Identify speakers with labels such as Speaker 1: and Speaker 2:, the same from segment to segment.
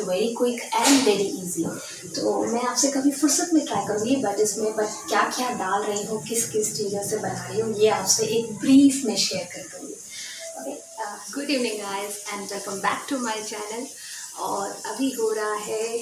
Speaker 1: Very quick and very easy. तो मैं आपसे कभी फुर्सत में ट्राई करूँगी, बट क्या क्या डाल रही हूँ, किस किस चीज़ों से बना रही हूँ, ये आपसे एक ब्रीफ में शेयर कर दूँगी। Okay, good evening guys and welcome back to my channel. और अभी हो रहा है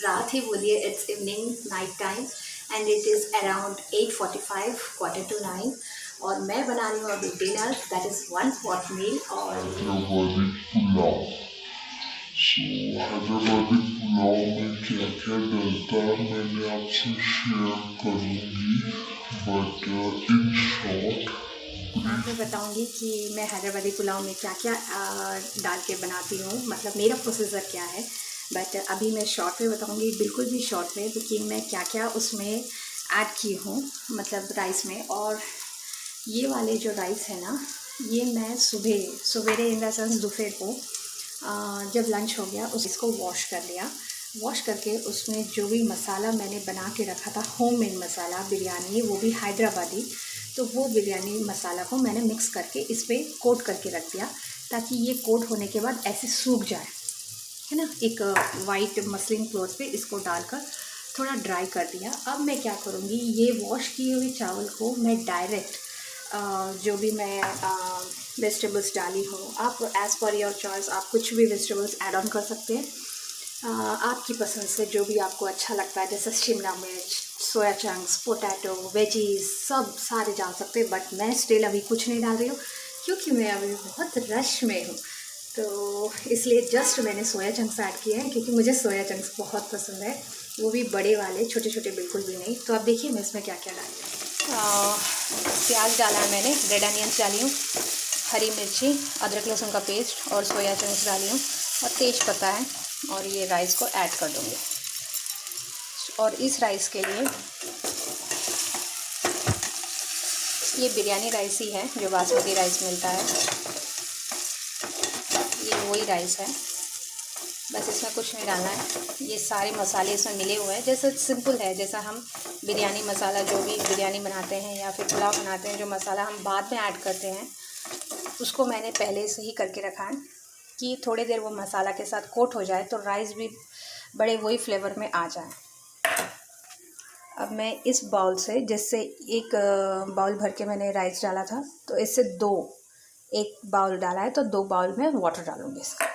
Speaker 1: रात ही बोलिए, it's evening night time and it is around 8:45 quarter to 9 और मैं बना रही हूँ अभी dinner, that is 1 pot meal. और
Speaker 2: हैदराबादी पुलाव में क्या क्या डलता है मैंने आपसे शेयर करूँगी, बट इन शॉर्ट
Speaker 1: मैं बताऊंगी कि मैं हैदराबादी पुलाव में क्या क्या डाल के बनाती हूँ, मतलब मेरा प्रोसीजर क्या है। बट अभी मैं शॉर्ट में बताऊंगी, बिल्कुल भी शॉर्ट में, कि मैं क्या क्या उसमें ऐड की हूँ, मतलब राइस में। और ये वाले जो राइस है ना, ये मैं सवेरे इन द सेंस दोपहर को जब लंच हो गया इसको वॉश कर लिया। वॉश करके उसमें जो भी मसाला मैंने बना के रखा था, होममेड मसाला बिरयानी, वो भी हैदराबादी, तो वो बिरयानी मसाला को मैंने मिक्स करके इस पर कोट करके रख दिया, ताकि ये कोट होने के बाद ऐसे सूख जाए, है ना। एक वाइट मसलिन क्लॉथ पे इसको डालकर थोड़ा ड्राई कर दिया। अब मैं क्या करूँगी, ये वॉश किए हुए चावल को मैं डायरेक्ट जो भी मैं वेजिटेबल्स डाली हूँ, आप एज़ पर योर चॉइस आप कुछ भी वेजिटेबल्स ऐड ऑन कर सकते हैं, आपकी पसंद से जो भी आपको अच्छा लगता है, जैसे शिमला मिर्च, सोया चंक्स, पोटैटो, वेजीज सब सारे डाल सकते हैं। बट मैं स्टिल अभी कुछ नहीं डाल रही हूँ, क्योंकि मैं अभी बहुत रश में हूँ, तो इसलिए जस्ट मैंने सोया चंक्स ऐड किए हैं, क्योंकि मुझे सोया चंक्स बहुत पसंद है, वो भी बड़े वाले, छोटे छोटे बिल्कुल भी नहीं। तो आप देखिए मैं इसमें क्या क्या डाली हूँ। प्याज डाला है मैंने, रेड अनियंस डाली हूँ, हरी मिर्ची, अदरक लहसुन का पेस्ट और सोया चंक्स डाली हूँ, और तेज पत्ता है, और ये राइस को ऐड कर दूँगी। और इस राइस के लिए ये बिरयानी राइस ही है, जो बासमती राइस मिलता है, ये वही राइस है, बस इसमें कुछ नहीं डालना है। ये सारे मसाले इसमें मिले हुए हैं, जैसे सिंपल है, जैसा हम बिरयानी मसाला जो भी बिरयानी बनाते हैं या फिर पुलाव बनाते हैं, जो मसाला हम बाद में ऐड करते हैं, उसको मैंने पहले से ही करके रखा है कि थोड़ी देर वो मसाला के साथ कोट हो जाए, तो राइस भी बड़े वही फ्लेवर में आ जाए। अब मैं इस बाउल से, जिससे एक बाउल भर के मैंने राइस डाला था, तो इससे एक बाउल डाला है, तो 2 बाउल में वाटर डालूँगी इसका।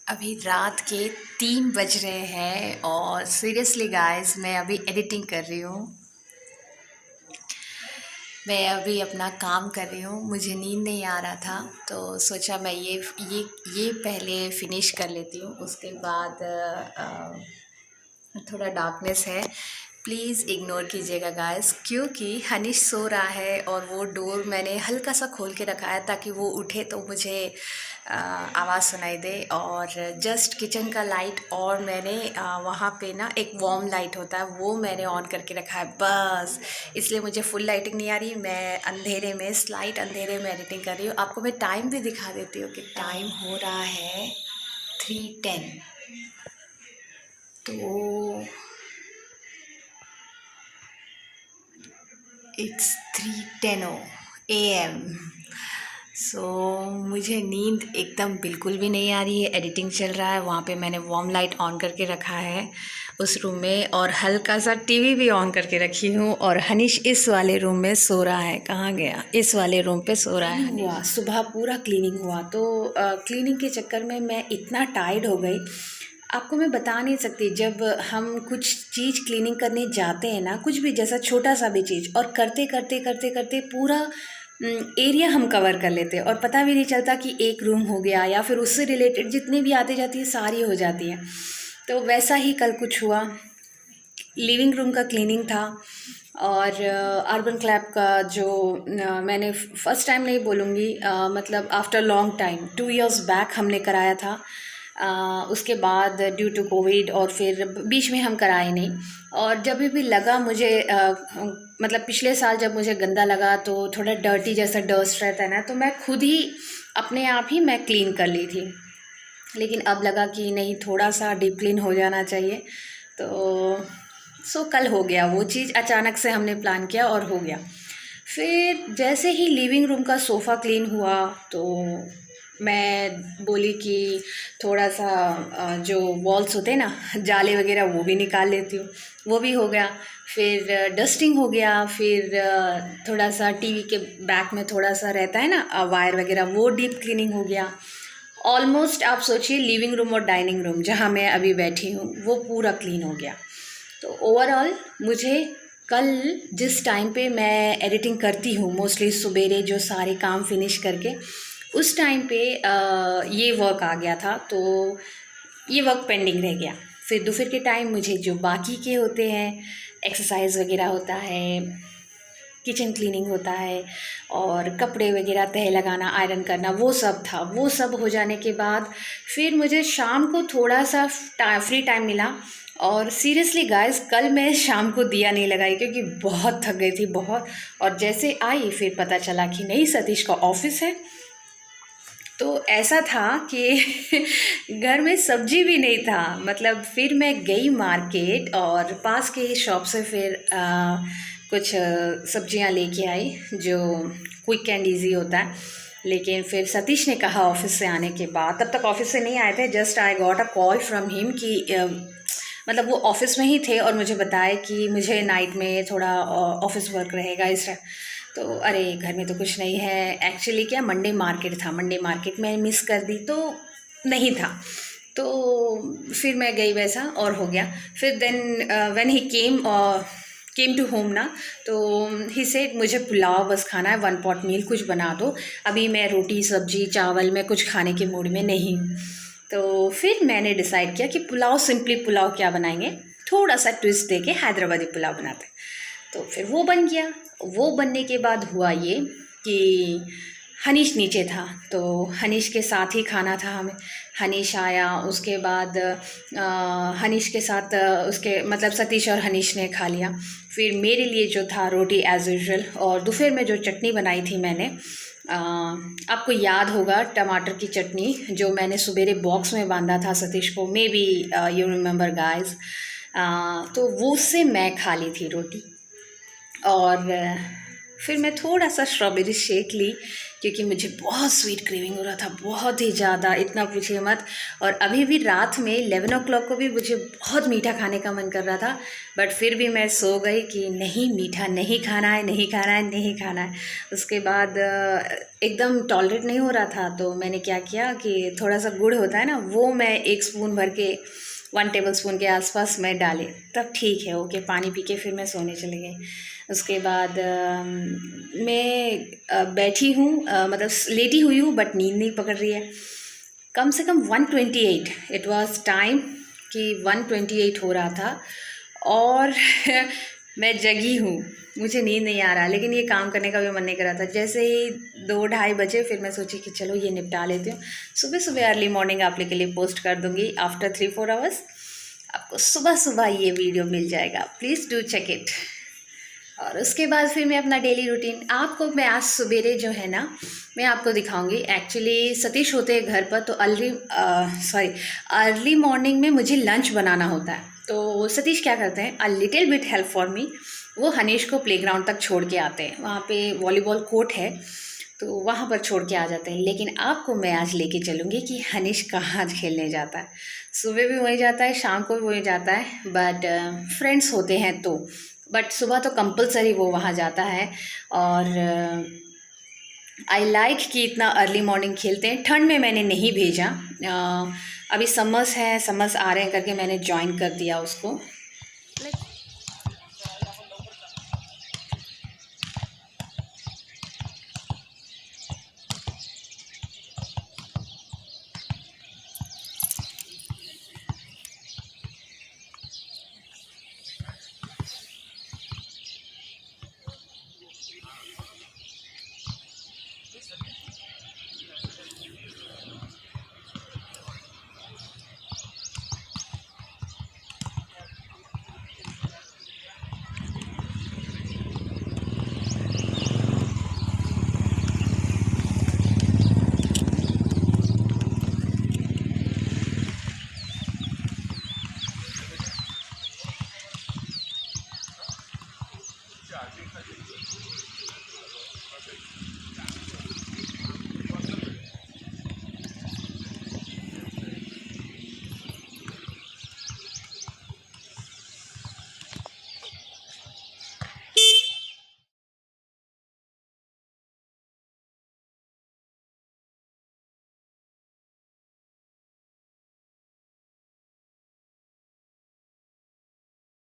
Speaker 1: अभी रात के 3 बज रहे हैं और सीरियसली गाइस मैं अभी एडिटिंग कर रही हूँ। मैं अभी अपना काम कर रही हूँ, मुझे नींद नहीं आ रहा था, तो सोचा मैं ये पहले फिनिश कर लेती हूँ, उसके बाद थोड़ा डार्कनेस है प्लीज़ इग्नोर कीजिएगा गाइस, क्योंकि हनीश सो रहा है और वो डोर मैंने हल्का सा खोल के रखा है ताकि वो उठे तो मुझे आवाज़ सुनाई दे। और जस्ट किचन का लाइट और मैंने वहाँ पे ना एक वार्म लाइट होता है वो मैंने ऑन करके रखा है बस, इसलिए मुझे फुल लाइटिंग नहीं आ रही। मैं अंधेरे में, स्लाइट अंधेरे में एडिटिंग कर रही हूँ। आपको मैं टाइम भी दिखा देती हूँ कि टाइम हो रहा है 3:10। तो इट्स 3:10 AM। सो मुझे नींद एकदम बिल्कुल भी नहीं आ रही है। एडिटिंग चल रहा है, वहाँ पे मैंने वार्म लाइट ऑन करके रखा है उस रूम में, और हल्का सा टीवी भी ऑन करके रखी हूँ। और हनीश इस वाले रूम में सो रहा है। कहाँ गया? इस वाले रूम पे सो रहा है। हुआ सुबह पूरा क्लीनिंग हुआ, तो क्लीनिंग के चक्कर में मैं इतना टायर्ड हो गई, आपको मैं बता नहीं सकती। जब हम कुछ चीज़ क्लीनिंग करने जाते हैं ना, कुछ भी, जैसा छोटा सा भी चीज़, और करते करते करते करते पूरा एरिया हम कवर कर लेते हैं और पता भी नहीं चलता कि एक रूम हो गया, या फिर उससे रिलेटेड जितनी भी आती जाती है सारी हो जाती हैं। तो वैसा ही कल कुछ हुआ। लिविंग रूम का क्लीनिंग था, और अर्बन क्लैप का जो मैंने फ़र्स्ट टाइम नहीं बोलूँगी, मतलब after long time 2 years back हमने कराया था। उसके बाद ड्यू टू कोविड और फिर बीच में हम कराए नहीं। और जब भी लगा मुझे मतलब पिछले साल जब मुझे गंदा लगा तो थोड़ा डर्टी जैसा डस्ट रहता है ना, तो मैं खुद ही अपने आप ही मैं क्लीन कर ली थी। लेकिन अब लगा कि नहीं, थोड़ा सा डीप क्लीन हो जाना चाहिए। तो कल हो गया वो चीज़, अचानक से हमने प्लान किया और हो गया। फिर जैसे ही लिविंग रूम का सोफ़ा क्लीन हुआ तो मैं बोली कि थोड़ा सा जो वॉल्स होते हैं ना, जाले वगैरह, वो भी निकाल लेती हूँ। वो भी हो गया। फिर डस्टिंग हो गया। फिर थोड़ा सा टीवी के बैक में थोड़ा सा रहता है ना वायर वगैरह, वो डीप क्लीनिंग हो गया। ऑलमोस्ट आप सोचिए लिविंग रूम और डाइनिंग रूम जहाँ मैं अभी बैठी हूँ वो पूरा क्लीन हो गया। तो ओवरऑल मुझे कल जिस टाइम पे मैं एडिटिंग करती हूँ, मोस्टली सुबेरे जो सारे काम फिनिश करके, उस टाइम पे ये वर्क आ गया था, तो ये वर्क पेंडिंग रह गया। फिर दोपहर के टाइम मुझे जो बाकी के होते हैं, एक्सरसाइज वगैरह होता है, किचन क्लीनिंग होता है, और कपड़े वगैरह तह लगाना, आयरन करना, वो सब था। वो सब हो जाने के बाद फिर मुझे शाम को थोड़ा सा फ्री टाइम मिला। और सीरियसली गाइस, कल मैं शाम को दिया नहीं लगाई क्योंकि बहुत थक गई थी, बहुत। और जैसे आई फिर पता चला कि नहीं, सतीश का ऑफिस है। तो ऐसा था कि घर में सब्जी भी नहीं था। मतलब फिर मैं गई मार्केट और पास के ही शॉप से फिर कुछ सब्जियां लेके आई जो क्विक एंड इजी होता है। लेकिन फिर सतीश ने कहा ऑफिस से आने के बाद, तब तक ऑफिस से नहीं आए थे, just I got a call from him कि मतलब वो ऑफिस में ही थे और मुझे बताए कि मुझे नाइट में थोड़ा ऑफिस वर्क रहेगा इस टाइम। तो अरे घर में तो कुछ नहीं है। एक्चुअली क्या, मंडे मार्केट था, मंडे मार्केट में मिस कर दी तो नहीं था। तो फिर मैं गई वैसा और हो गया। फिर then when he came to home ना, तो ही सेड मुझे पुलाव बस खाना है, 1 पॉट मील कुछ बना दो, अभी मैं रोटी सब्जी चावल में कुछ खाने के मूड में नहीं हूँ। तो फिर मैंने डिसाइड किया कि पुलाव, सिंपली पुलाव क्या बनाएंगे, थोड़ा सा ट्विस्ट दे के हैदराबादी पुलाव बनाते। तो फिर वो बन गया। वो बनने के बाद हुआ ये कि हनीश नीचे था, तो हनीश के साथ ही खाना था हमें। हनीश आया, उसके बाद हनीश के साथ उसके मतलब सतीश और हनीश ने खा लिया। फिर मेरे लिए जो था रोटी एज़ यूजुअल, और दोपहर में जो चटनी बनाई थी मैंने, आपको याद होगा टमाटर की चटनी जो मैंने सुबेरे बॉक्स में बांधा था सतीश को, may be you remember guys. तो वो उससे मैं खा ली थी रोटी। और फिर मैं थोड़ा सा स्ट्रॉबेरी शेक ली क्योंकि मुझे बहुत स्वीट क्रेविंग हो रहा था, बहुत ही ज़्यादा, इतना पूछिए मत। और अभी भी रात में 11 o'clock को भी मुझे बहुत मीठा खाने का मन कर रहा था, बट फिर भी मैं सो गई कि नहीं, मीठा नहीं खाना है, नहीं खाना है, नहीं खाना है। उसके बाद एकदम टॉलरेट नहीं हो रहा था, तो मैंने क्या किया कि थोड़ा सा गुड़ होता है ना, वो मैं 1 स्पून भर के 1 टेबल स्पून के आसपास मैं डाली, तब ठीक है, ओके। पानी पी के फिर मैं सोने चली गई। उसके बाद मैं बैठी हूँ, मतलब लेटी हुई हूँ, बट नींद नहीं पकड़ रही है। कम से कम 1:28 इट वाज टाइम कि 1:28 हो रहा था। और मैं जगी हूँ, मुझे नींद नहीं आ रहा, लेकिन ये काम करने का भी मन नहीं कर रहा था। जैसे ही 2-2:30 बजे फिर मैं सोची कि चलो ये निपटा लेती हूँ। सुबह सुबह अर्ली मॉर्निंग आप लोग के लिए पोस्ट कर दूँगी आफ्टर 3-4 आवर्स। आपको सुबह सुबह ये वीडियो मिल जाएगा, प्लीज़ डू चेक इट। और उसके बाद फिर मैं अपना डेली रूटीन आपको मैं आज सवेरे जो है ना मैं आपको दिखाऊंगी। एक्चुअली सतीश होते हैं घर पर, तो अर्ली मॉर्निंग में मुझे लंच बनाना होता है। तो सतीश क्या करते हैं, a little bit help for me, वो हनीश को प्लेग्राउंड तक छोड़ के आते हैं। वहाँ पे वॉलीबॉल कोर्ट है, तो वहाँ पर छोड़ के आ जाते हैं। लेकिन आपको मैं आज लेके चलूँगी कि हनीश कहाँ खेलने जाता है। सुबह भी वहीं जाता है, शाम को भी वहीं जाता है, बट फ्रेंड्स होते हैं तो, बट सुबह तो कंपलसरी वो वहाँ जाता है। और आई लाइक कि इतना अर्ली मॉर्निंग खेलते हैं। ठंड में मैंने नहीं भेजा, अभी समर्स है, समर्स आ रहे हैं करके मैंने ज्वाइन कर दिया उसको।